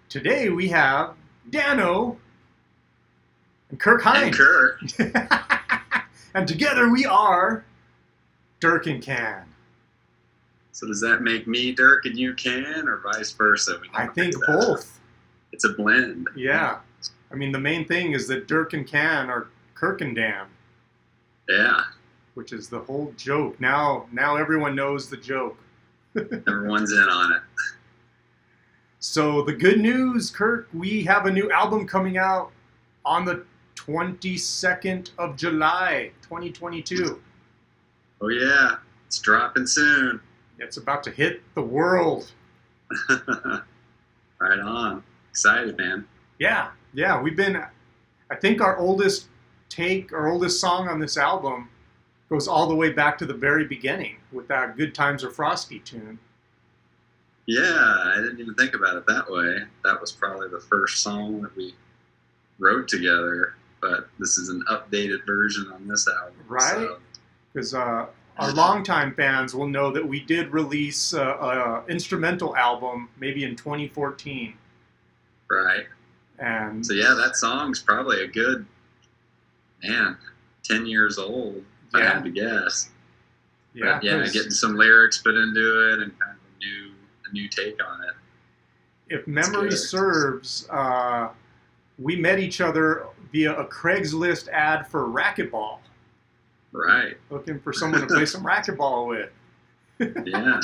Today we have Dano and Kirk Hine. And Kirk. And together we are Dirk and Dan. So does that make me Dirk and you Can, or vice versa? I think both. It's a blend. Yeah. I mean, the main thing is that Dirk and Dan are Kirk and Dan. Yeah. Which is the whole joke. Now everyone knows the joke. Everyone's in on it. So the good news, Kirk, we have a new album coming out on the 22nd of July, 2022. Oh yeah, it's dropping soon. It's about to hit the world. Right on. Excited, man. Yeah. We've been, I think our oldest song on this album goes all the way back to the very beginning with that Good Times Are Frosty tune. Yeah, I didn't even think about it that way. That was probably the first song that we wrote together, but this is an updated version on this album. Right? Because our longtime fans will know that we did release an instrumental album maybe in 2014. Right. And so yeah, that song's probably a good, 10 years old, if I had to guess. Yeah. But yeah, getting some lyrics put into it and kind of a new take on it. If memory serves, we met each other via a Craigslist ad for racquetball. Right. Looking for someone to play some racquetball with. Yeah.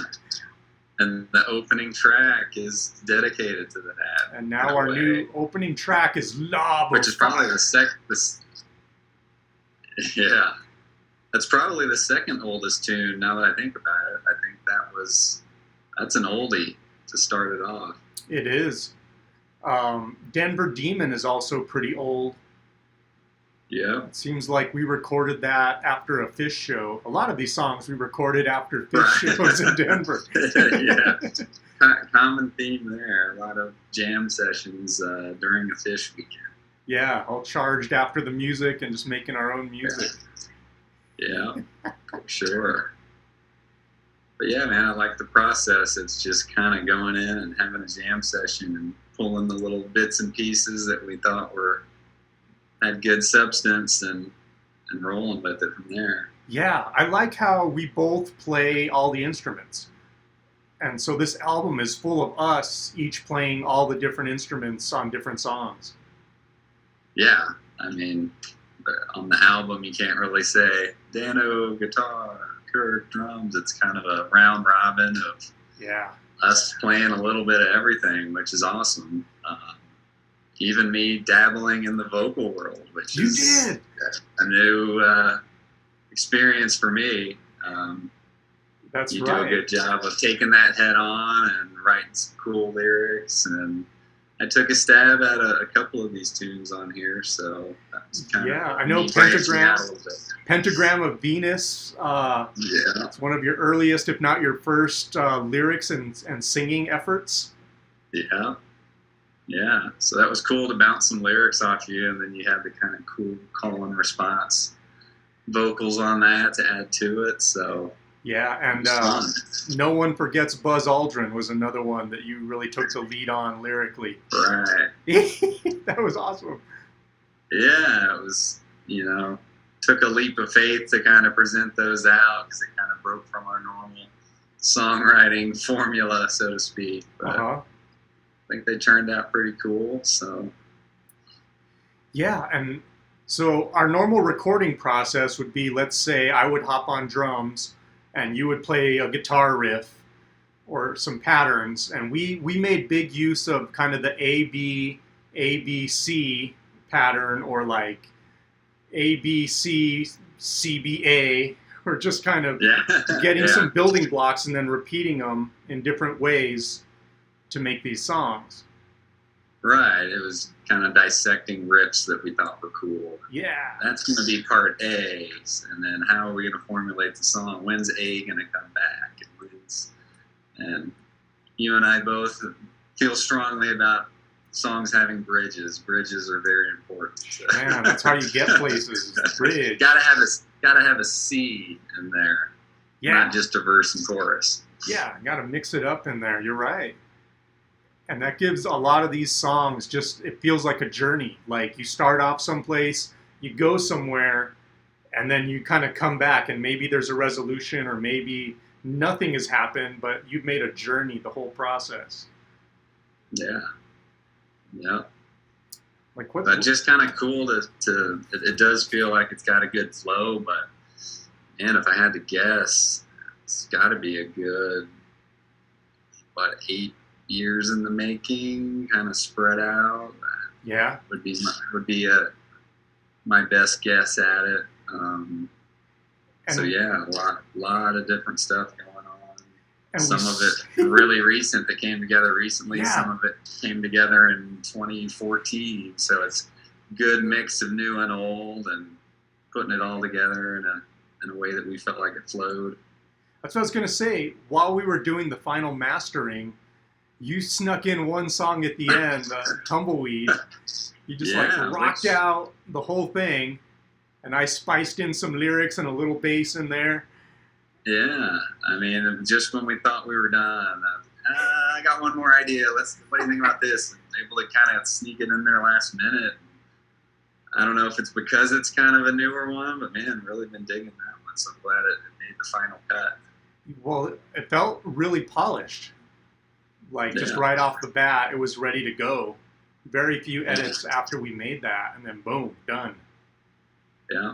And the opening track is dedicated to that ad. And now our new opening track is Lob of Fire. Which is probably yeah. That's probably the second oldest tune now that I think about it. I think that's an oldie to start it off. It is. Denver Demon is also pretty old. Yeah. It seems like we recorded that after a Fish show. A lot of these songs we recorded after Fish shows in Denver. Yeah. Common theme there. A lot of jam sessions during a Fish weekend. Yeah, all charged after the music and just making our own music. Yeah, for sure. But yeah, man, I like the process. It's just kind of going in and having a jam session and pulling the little bits and pieces that we thought had good substance and rolling with it from there. Yeah, I like how we both play all the instruments. And so this album is full of us each playing all the different instruments on different songs. Yeah, I mean, on the album you can't really say Dano guitar, Kirk drums. It's kind of a round robin of us playing a little bit of everything, which is awesome. Even me dabbling in the vocal world, which is a new experience for me. That's you right. do a good job of taking that head on and writing some cool lyrics. And I took a stab at a couple of these tunes on here, so that's kind of I know Pentagram of Venus. It's one of your earliest, if not your first, lyrics and singing efforts. Yeah, so that was cool to bounce some lyrics off you, and then you had the kind of cool call and response vocals on that to add to it. So yeah, and No One Forgets Buzz Aldrin was another one that you really took the lead on lyrically. Right. That was awesome. Yeah, it was, took a leap of faith to kind of present those out because it kind of broke from our normal songwriting formula, so to speak. But I think they turned out pretty cool. So yeah, and so our normal recording process would be, let's say I would hop on drums and you would play a guitar riff or some patterns, and we made big use of kind of the ABC pattern, or like ABC CBA, or just kind of getting some building blocks and then repeating them in different ways to make these songs. Right. It was kind of dissecting riffs that we thought were cool. Yeah. That's going to be part A. And then how are we going to formulate the song? When's A going to come back? And you and I both feel strongly about songs having bridges. Bridges are very important. So. Man, that's how you get places. Bridge. Gotta have a C in there. Yeah. Not just a verse and chorus. Yeah, got to mix it up in there. You're right. And that gives a lot of these songs just, it feels like a journey. Like you start off someplace, you go somewhere, and then you kind of come back, and maybe there's a resolution, or maybe nothing has happened, but you've made a journey the whole process. Yeah. Yeah. Like what? But just kind of cool to it does feel like it's got a good flow, but man, if I had to guess, it's got to be a good, 8 years in the making, kind of spread out. Yeah. Would be my best guess at it. So yeah, a lot of different stuff going on. And some of it really recent that came together recently. Yeah. Some of it came together in 2014. So it's a good mix of new and old, and putting it all together in a way that we felt like it flowed. That's what I was going to say. While we were doing the final mastering, you snuck in one song at the end, Tumbleweed. You just rocked out the whole thing, and I spiced in some lyrics and a little bass in there. Yeah, I mean, just when we thought we were done, I got one more idea. What do you think about this? And able to kind of sneak it in there last minute. I don't know if it's because it's kind of a newer one, but man, really been digging that one. So I'm glad it made the final cut. Well, it felt really polished. Like just right off the bat, it was ready to go. Very few edits after we made that, and then boom, done. Yeah.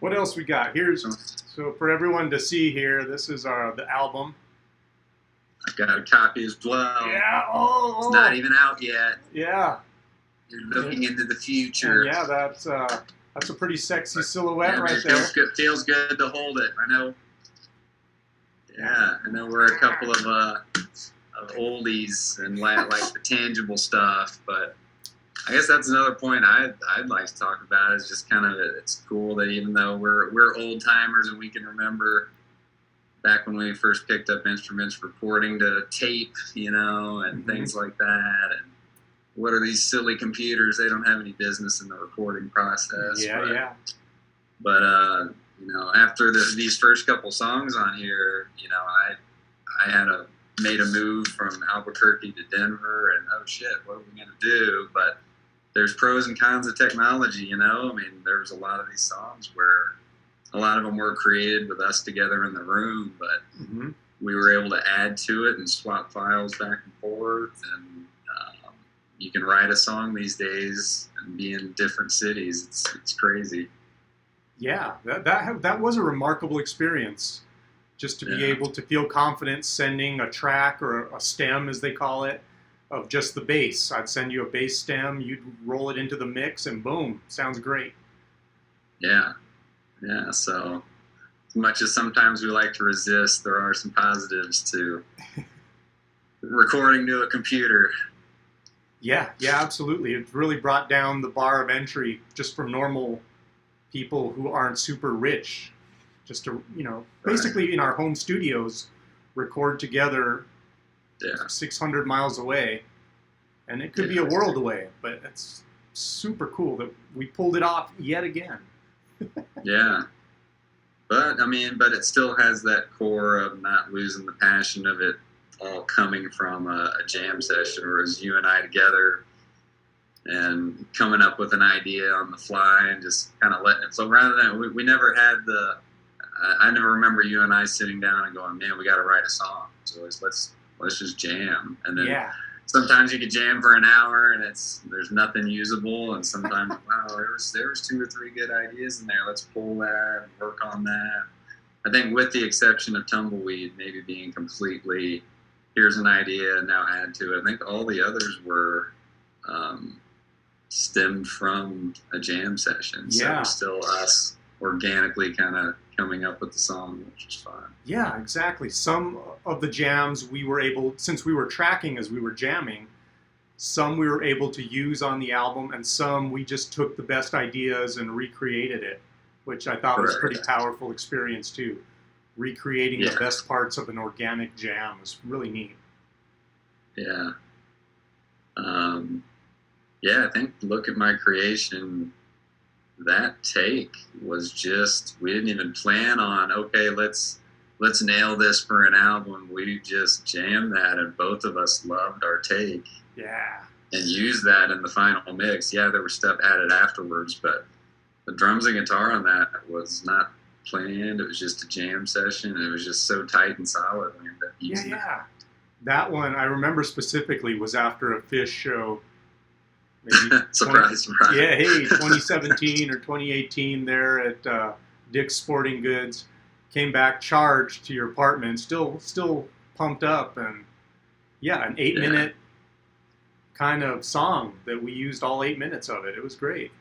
What else we got? So for everyone to see here, this is the album. I've got a copy as well. Yeah. It's not even out yet. Yeah. You're looking into the future. And yeah, that's a pretty sexy silhouette right there. Feels good to hold it. I know. Yeah, I know we're a couple of oldies and like the tangible stuff, but I guess that's another point I'd like to talk about. Is just kind of it's cool that even though we're old timers and we can remember back when we first picked up instruments, recording to tape, and things like that. And what are these silly computers? They don't have any business in the recording process. Yeah. But after these first couple songs on here, I had made a move from Albuquerque to Denver, and oh shit, what are we gonna do? But there's pros and cons of technology, I mean, there's a lot of these songs where a lot of them were created with us together in the room, but we were able to add to it and swap files back and forth. And you can write a song these days and be in different cities. It's crazy. Yeah, that was a remarkable experience. Just to be able to feel confident sending a track or a stem, as they call it, of just the bass. I'd send you a bass stem, you'd roll it into the mix, and boom, sounds great. Yeah. So as much as sometimes we like to resist, there are some positives to recording to a computer. Yeah, absolutely. It really brought down the bar of entry just for normal people who aren't super rich. Just to, basically in our home studios, record together 600 miles away. And it could be a world away, but it's super cool that we pulled it off yet again. Yeah. But it still has that core of not losing the passion of it all coming from a jam session, or as you and I together and coming up with an idea on the fly and just kind of letting it flow. Rather than, we never had I never remember you and I sitting down and going, man, we got to write a song. So let's just jam. And then sometimes you could jam for an hour and there's nothing usable. And sometimes, wow, there was 2 or 3 good ideas in there. Let's pull that and work on that. I think with the exception of Tumbleweed maybe being completely, here's an idea and now add to it. I think all the others were stemmed from a jam session. So it was still us organically kind of coming up with the song, which was fun. Yeah, exactly. Some of the jams we were able, since we were tracking as we were jamming, some we were able to use on the album, and some we just took the best ideas and recreated it, which I thought was a pretty powerful experience too. Recreating the best parts of an organic jam is really neat. Yeah. I think Look at My Creation, that take was just, we didn't even plan on, okay, let's let's nail this for an album. We just jammed that, and both of us loved our take. Yeah. And used that in the final mix. Yeah, there was stuff added afterwards, but the drums and guitar on that was not planned. It was just a jam session. It was just so tight and solid. We ended up using yeah. That one I remember specifically was after a Fish show. Maybe surprise. Yeah, hey, 2017 or 2018 there at Dick's Sporting Goods. Came back charged to your apartment, still pumped up, and yeah, an 8-minute kind of song that we used all 8 minutes of it. It was great.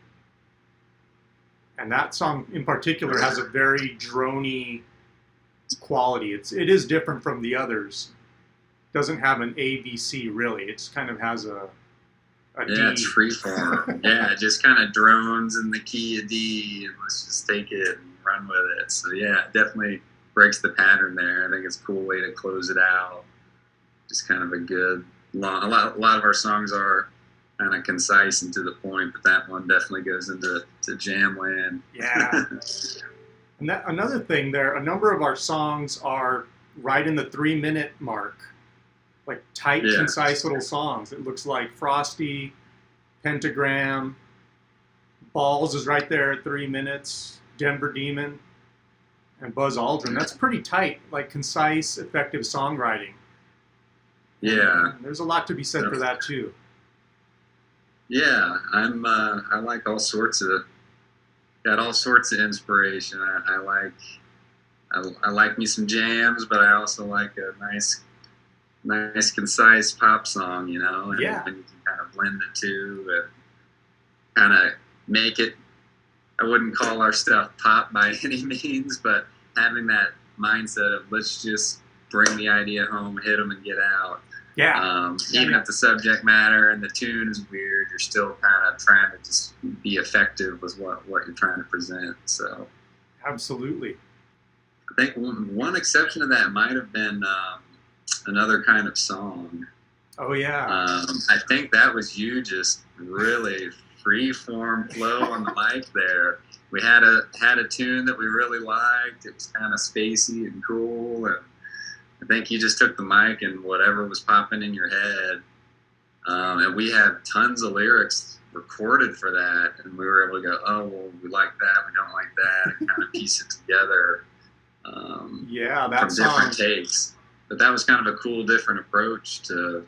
And that song in particular has a very drony quality. It is different from the others. Doesn't have an A, B, C really. It just kind of has a D. It's freeform. It just kind of drones in the key of D, and let's just take it and run with it. So yeah, it definitely breaks the pattern there. I think it's a cool way to close it out. Just kind of a good long. A lot of our songs are kind of concise and to the point, but that one definitely goes into jam land. Yeah. And another thing there, a number of our songs are right in the 3-minute mark. Like tight, concise little songs. It looks like Frosty, Pentagram, Balls is right there at 3 minutes, Denver Demon, and Buzz Aldrin. That's pretty tight, like concise, effective songwriting. Yeah. And there's a lot to be said for that too. Yeah, I like all sorts of inspiration. I like me some jams, but I also like a nice concise pop song, and you can kind of blend the two and kind of make it. I wouldn't call our stuff pop by any means, but having that mindset of let's just bring the idea home, hit them, and get out. Yeah. Even if the subject matter and the tune is weird, you're still kind of trying to just be effective with what you're trying to present. So, absolutely. I think one exception to that might have been Another Kind of Song. Oh yeah. I think that was you just really free form flow on the mic there. We had a tune that we really liked. It was kind of spacey and cool, and I think you just took the mic and whatever was popping in your head. And we had tons of lyrics recorded for that, and we were able to go, oh, well, we like that, we don't like that, and kind of piece it together from different takes. But that was kind of a cool, different approach to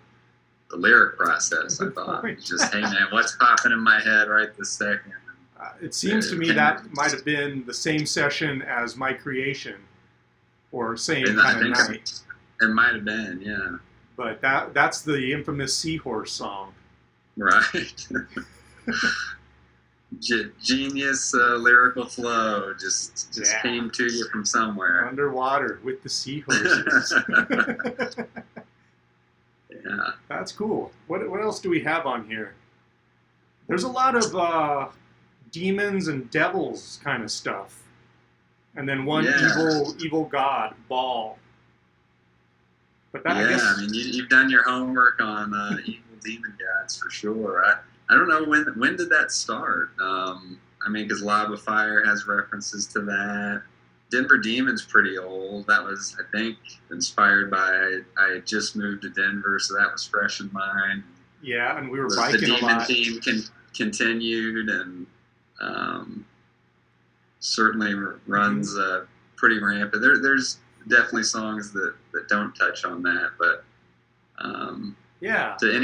the lyric process, I thought. Just, hey, man, what's popping in my head right this second? It seems to me that might have been the same session as My Creation, or same kind of night. It might have been, yeah. But that's the infamous Seahorse song. Right. Genius lyrical flow just came to you from somewhere. Underwater with the seahorses. Yeah. That's cool. What else do we have on here? There's a lot of demons and devils kind of stuff. And then one evil god, Baal. But that, I guess, I mean, you've done your homework on evil demon gods for sure. I don't know when did that start. I mean, because Lob of Fire has references to that. Denver Demon's pretty old. That was, I think, inspired by I had just moved to Denver, so that was fresh in mind. Yeah, and we were biking a lot. The Demon theme continued, and certainly runs pretty rampant. There's definitely songs that don't touch on that, but to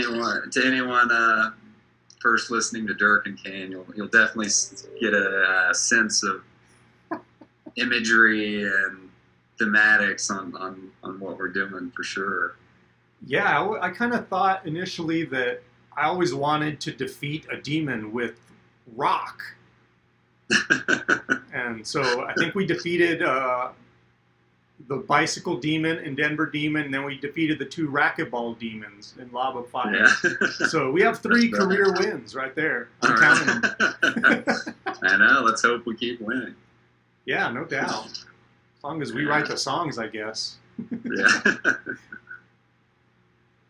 anyone first listening to Dirk and Dan, you'll definitely get a sense of imagery and thematics on what we're doing for sure. Yeah, I kind of thought initially that I always wanted to defeat a demon with rock. And so I think we defeated the bicycle demon in Denver Demon, and then we defeated the 2 racquetball demons in Lob of Fire. Yeah. So we have 3 career wins right there. I'm counting them. I know. Let's hope we keep winning. Yeah, no doubt. As long as we write the songs, I guess. Yeah.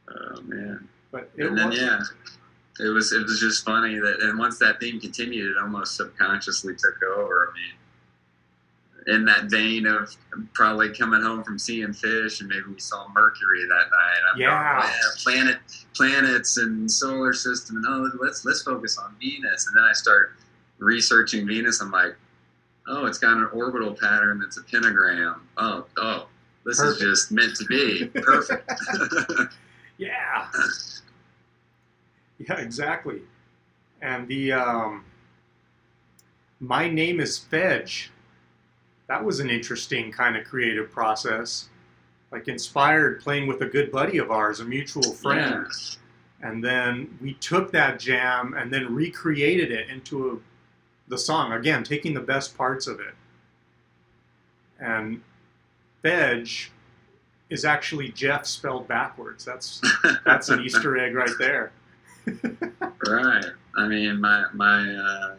Oh man. But it was just funny that, and once that theme continued, it almost subconsciously took over. I mean, in that vein of probably coming home from seeing fish, and maybe we saw Mercury that night. I'm going, planets and solar system, and let's focus on Venus. And then I start researching Venus. I'm like, oh, it's got an orbital pattern that's a pentagram. Oh, this Perfect. Is just meant to be. Perfect. Yeah. Yeah, exactly. And the My Name is Fedge. That was an interesting kind of creative process. Like inspired playing with a good buddy of ours, a mutual friend. Yeah. And then we took that jam and then recreated it into the song. Again, taking the best parts of it. And Fedge is actually Jeff spelled backwards. That's an Easter egg right there. Right. I mean, I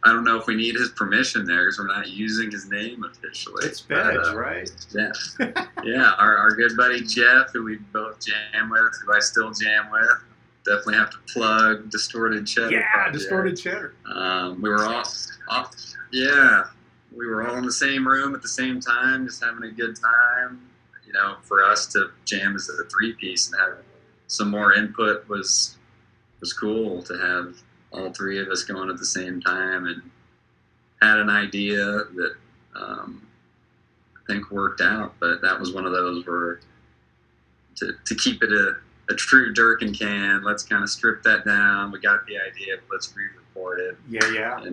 don't know if we need his permission there because we're not using his name officially. It's Fedge, right? Yeah. Yeah. Our good buddy Jeff, who we both jam with, who I still jam with. Definitely have to plug Distorted Cheddar. Yeah, project. Distorted Cheddar. We were all yeah. We were all in the same room at the same time, just having a good time. You know, for us to jam as a three-piece and have some more input was cool to have all three of us going at the same time, and had an idea that I think worked out. But that was one of those where to keep it a true Dirk and Dan, let's kind of strip that down. We got the idea, but let's re-record it. Yeah.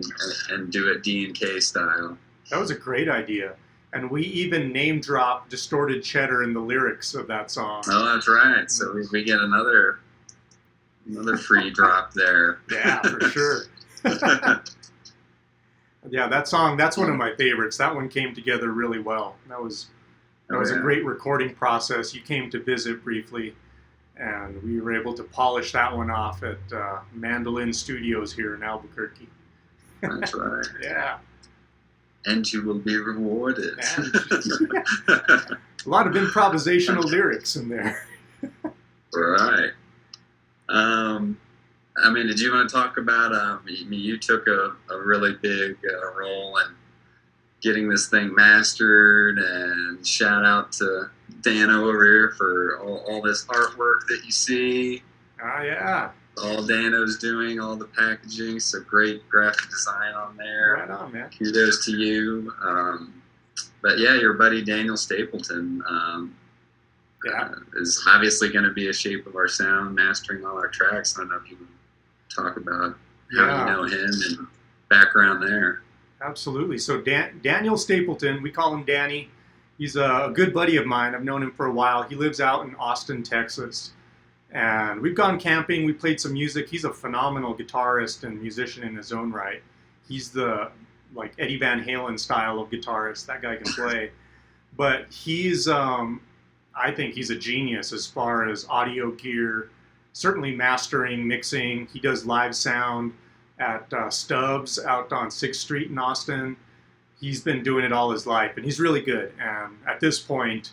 And do it D&K style. That was a great idea. And we even name drop Distorted Cheddar in the lyrics of that song. Oh, that's right. So we get another free drop there. Yeah, for sure. Yeah, that song, that's one of my favorites. That one came together really well. That was a great recording process. You came to visit briefly, and we were able to polish that one off at Mandolin Studios here in Albuquerque. That's right. Yeah. And you will be rewarded. A lot of improvisational lyrics in there. Right. I mean, did you want to talk about, you took a really big role in getting this thing mastered, and shout out to Dan over here for all this artwork that you see. Oh, yeah. All Dano's doing, all the packaging, so great graphic design on there. Right on, man. Kudos to you. But yeah, your buddy Daniel Stapleton is obviously going to be a shape of our sound, mastering all our tracks. I don't know if you would talk about how you know him and background there. Absolutely. So Daniel Stapleton, we call him Danny. He's a good buddy of mine. I've known him for a while. He lives out in Austin, Texas. And we've gone camping. We played some music. He's a phenomenal guitarist and musician in his own right. He's the like Eddie Van Halen style of guitarist. That guy can play. But he's, I think he's a genius as far as audio gear, certainly mastering, mixing. He does live sound at Stubbs out on 6th Street in Austin. He's been doing it all his life, and he's really good. And at this point,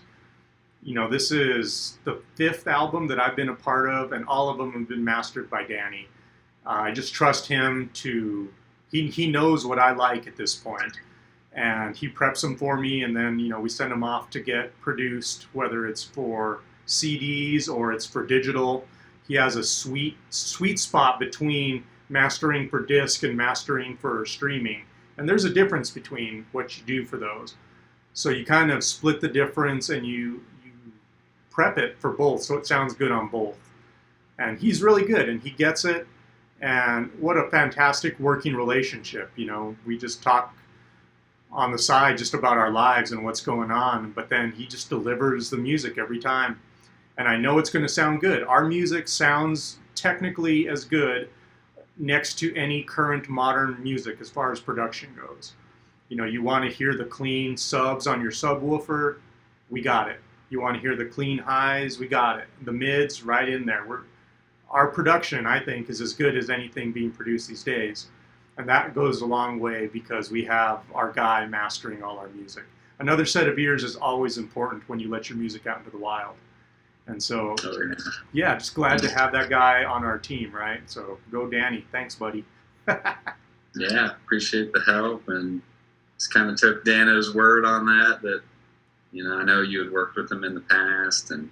you know, this is the 5th album that I've been a part of, and all of them have been mastered by Danny. I just trust him to, he knows what I like at this point, and he preps them for me, and then, you know, we send them off to get produced, whether it's for CDs or it's for digital. He has a sweet spot between mastering for disc and mastering for streaming, and there's a difference between what you do for those. So you kind of split the difference, and you prep it for both, so it sounds good on both. And he's really good, and he gets it. And what a fantastic working relationship. You know, we just talk on the side just about our lives and what's going on, but then he just delivers the music every time. And I know it's going to sound good. Our music sounds technically as good next to any current modern music as far as production goes. You know, you want to hear the clean subs on your subwoofer, we got it. You want to hear the clean highs, we got it. The mids, right in there. Our production, I think, is as good as anything being produced these days. And that goes a long way because we have our guy mastering all our music. Another set of ears is always important when you let your music out into the wild. And so, yeah, just glad to have that guy on our team, right? So go Danny. Thanks, buddy. Yeah, appreciate the help. And just kind of took Dano's word on that, you know, I know you had worked with him in the past, and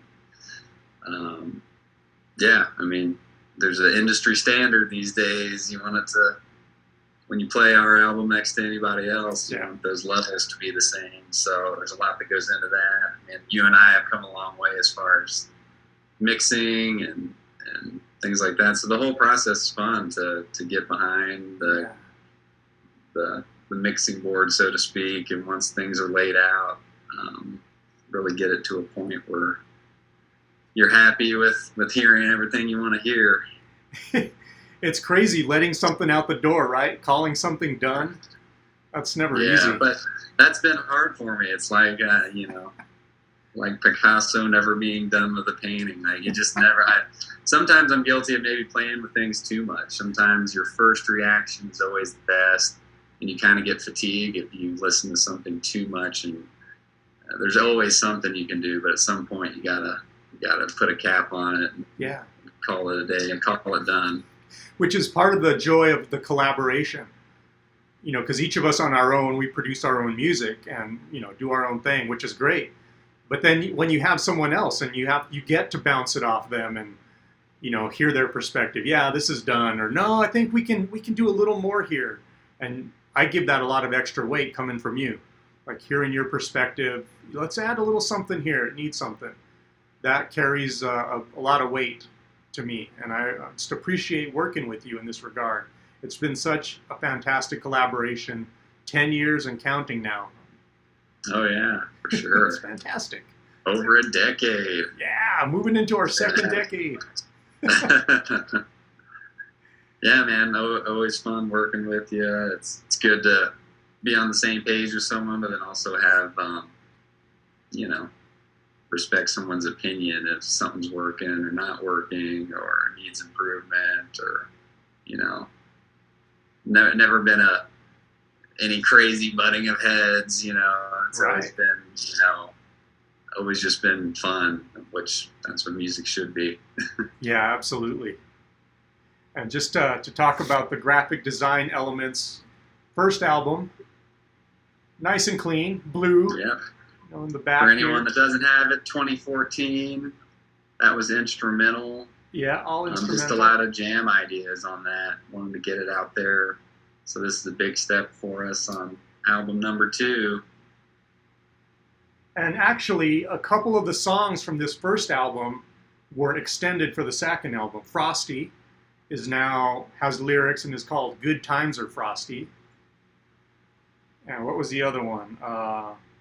yeah, I mean, there's an industry standard these days. You want it to, when you play our album next to anybody else, you want those levels to be the same. So there's a lot that goes into that. And you and I have come a long way as far as mixing and things like that. So the whole process is fun to get behind the mixing board, so to speak. And once things are laid out, really get it to a point where you're happy with hearing everything you want to hear. It's crazy letting something out the door, right? Calling something done. That's never easy. Yeah, but that's been hard for me. It's like, you know, like Picasso never being done with a painting. Like, you just never. Sometimes I'm guilty of maybe playing with things too much. Sometimes your first reaction is always the best, and you kind of get fatigued if you listen to something too much. And there's always something you can do, but at some point you gotta put a cap on it. And call it a day and call it done. Which is part of the joy of the collaboration. You know, because each of us on our own, we produce our own music and, you know, do our own thing, which is great. But then when you have someone else and you get to bounce it off them and, you know, hear their perspective. Yeah, this is done, or no, I think we can do a little more here. And I give that a lot of extra weight coming from you, like hearing your perspective. Let's add a little something here. It needs something. That carries a lot of weight to me, and I just appreciate working with you in this regard. It's been such a fantastic collaboration, 10 years and counting now. Oh yeah, for sure. It's fantastic. Over a decade. Yeah, moving into our second decade. Yeah, man, always fun working with you. It's good to be on the same page with someone, but then also have, you know, respect someone's opinion if something's working or not working or needs improvement, or, you know, never been any crazy butting of heads, you know. It's always been, you know, always just been fun, which that's what music should be. Yeah, absolutely. And just to talk about the graphic design elements, first album, nice and clean, blue. Yep. You know, in the back. For anyone that doesn't have it, 2014, that was instrumental. Yeah, all instrumental. Just a lot of jam ideas on that. Wanted to get it out there. So this is a big step for us on album number 2. And actually, a couple of the songs from this first album were extended for the second album. Frosty has lyrics and is called Good Times Are Frosty. And what was the other one?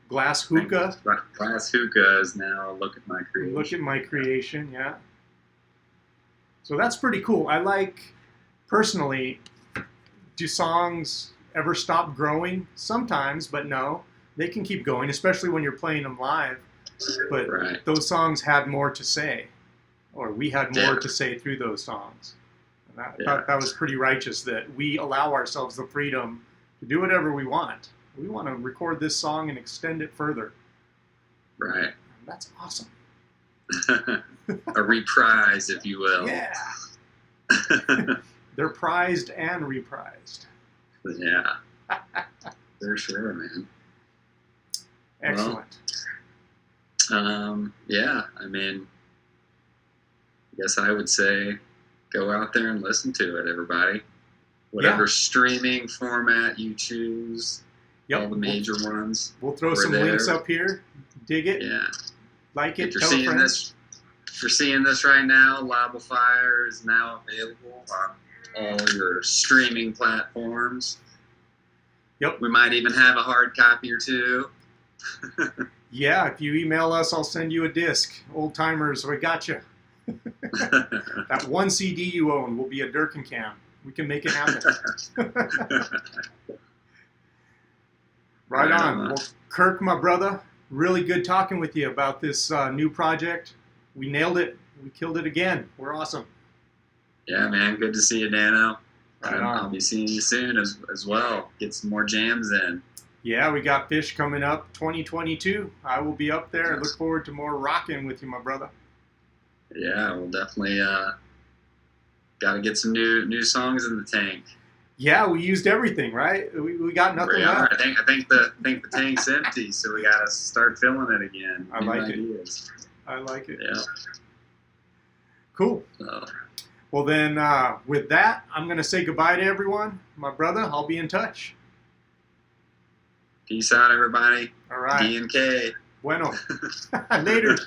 Glass Hookah. Glass Hookah is now Look at My Creation. Look at My Creation, yeah. So that's pretty cool. I like, personally, do songs ever stop growing? Sometimes, but no. They can keep going, especially when you're playing them live. But those songs had more to say, or we had more to say through those songs. And I thought that was pretty righteous, that we allow ourselves the freedom to do whatever we want. We want to record this song and extend it further. Right. That's awesome. A reprise, if you will. Yeah. They're prized and reprised. Yeah. For sure, man. Excellent. Well, yeah, I mean, I guess I would say go out there and listen to it, everybody. Whatever streaming format you choose, all the major ones. We'll throw some links up here. Dig it. Yeah. Like it. If you're seeing this right now, Lob of Fire is now available on all your streaming platforms. Yep. We might even have a hard copy or two. Yeah, if you email us, I'll send you a disc. Old timers, we got you. That one CD you own will be a Dirk and Dan. We can make it happen. Right on. Well, Kirk, my brother, really good talking with you about this new project. We nailed it. We killed it again. We're awesome. Yeah, man. Good to see you, Dano. Right on. I'll be seeing you soon as well. Get some more jams in. Yeah, we got Fish coming up 2022. I will be up there. I look forward to more rocking with you, my brother. Yeah, we'll definitely got to get some new songs in the tank. Yeah, we used everything, right? We got nothing left. I think the tank's empty, so we got to start filling it again. I like it. I like it. Yeah. Cool. Well, then, with that, I'm going to say goodbye to everyone. My brother, I'll be in touch. Peace out, everybody. All right. D&K. Bueno. Later.